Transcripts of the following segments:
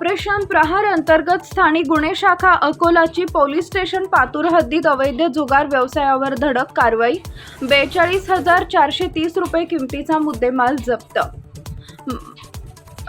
Operation प्रहार अंतर्गत स्थानिक गुन्हे शाखा अकोलाची पोलीस स्टेशन पातूर हद्दीत अवैध जुगार व्यवसायावर धडक कारवाई। 42,430 रुपये किमतीचा मुद्देमाल जप्त।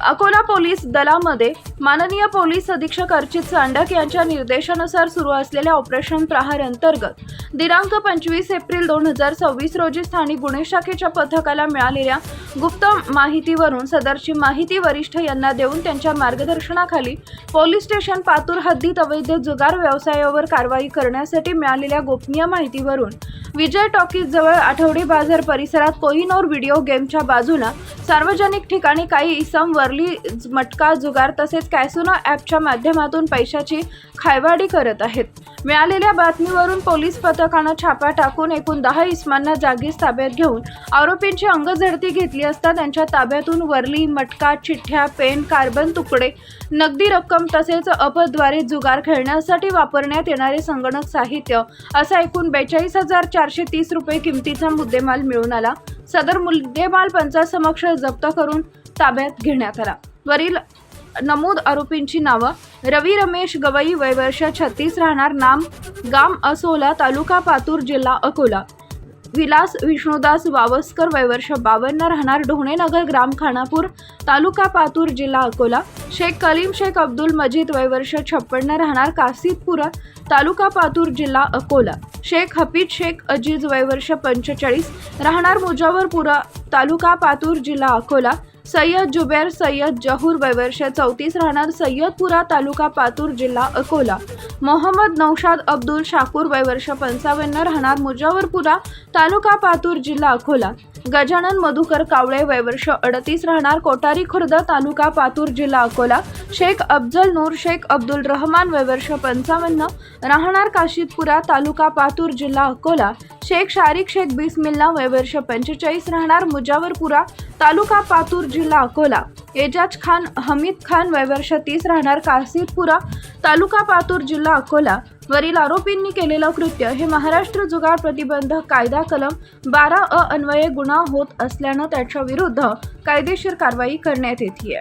अकोला पोलीस दलामध्ये माननीय पोलीस अधीक्षक अर्चित सांडक यांच्या निर्देशानुसार सुरू असलेल्या ऑपरेशन प्रहार अंतर्गत दिनांक 25 एप्रिल 2026 रोजी स्थानिक गुन्हे शाखेच्या पथकाला मिळालेल्या गुप्त माहितीवरून सदरची माहिती वरिष्ठ यांना देऊन त्यांच्या मार्गदर्शनाखाली पोलीस स्टेशन पातूर हद्दीत अवैध जुगार व्यवसायावर कारवाई करण्यासाठी मिळालेल्या गोपनीय माहितीवरून विजय टॉकीज जवळ आठवडी बाजार परिसरात कोहिनूर व्हिडिओ गेमच्या बाजूला सार्वजनिक ठिकाणी काही इसम वरली मटका जुगार तसेच कॅसिनो ॲपच्या माध्यमातून पैशाची खायवाडी करत आहेत। मिळालेल्या बातमीवरून पोलीस पथकानं छापा टाकून एकूण 10 इसमांना जागीच ताब्यात घेऊन आरोपींची अंगझडती घेतली असता त्यांच्या ताब्यातून वरली मटका, चिठ्ठ्या, पेन, कार्बन तुकडे, नगदी रक्कम तसेच ॲपद्वारे जुगार खेळण्यासाठी वापरण्यात येणारे संगणक साहित्य असा एकूण 42,430 रुपये किमतीचा मुद्देमाल मिळून आला। सदर मुद्देमाल पंचासमक्ष जप्त करून ताब्यात घेण्यात आला। वरील नमूद आरोपींची नावं: रवी रमेश गवई, वय वर्ष 36, राहणार नाम गाम असोला, तालुका पातूर, जिल्हा अकोला; विलास विष्णुदास वावस्कर, वय वर्ष 52, राहणार ढोणेनगर, ग्राम खानापूर, तालुका पातूर, जिल्हा अकोला; शेख कलीम शेख अब्दुल मजीद, वय वर्ष 56, राहणार कासिदपुरा, तालुका पातूर, जिल्हा अकोला; शेख हफीज शेख अजीज, वय वर्ष 45, राहणार मुजावरपुरा, तालुका पातूर, जिल्हा अकोला; सय्यद जुबैर सय्यद जहूर, वय वर्ष 34, राहणार सय्यदपुरा, तालुका पातूर, जिल्हा अकोला; मोहम्मद नौशाद अब्दुल शाकूर, वय वर्ष 55, राहणार मुजावरपुरा, तालुका पातूर, जिल्हा अकोला; गजानन मधुकर कावळे, वय वर्ष 38, राहणार कोटारी खुर्द, तालुका पातूर, जिल्हा अकोला; शेख अफजल नूर शेख अब्दुल रहमान, वय वर्ष 55, राहणार काशिदपुरा, तालुका पातूर, जिल्हा अकोला; शेख शारिक शेख बिस्मिल्ला, वय वर्ष 45, राहणार मुजावरपुरा, तालुका पातूर, जिल्हा अकोला; एजाज खान हमीद खान, वय वर्ष 30, राहणार कासिदपुरा, तालुका पातूर, जिल्हा अकोला। वरील आरोपींनी केलेलं कृत्य हे महाराष्ट्र जुगार प्रतिबंधक कायदा कलम 12 अन्वये गुन्हा होत असल्यानं त्याच्या विरुद्ध कायदेशीर कारवाई करण्यात येते।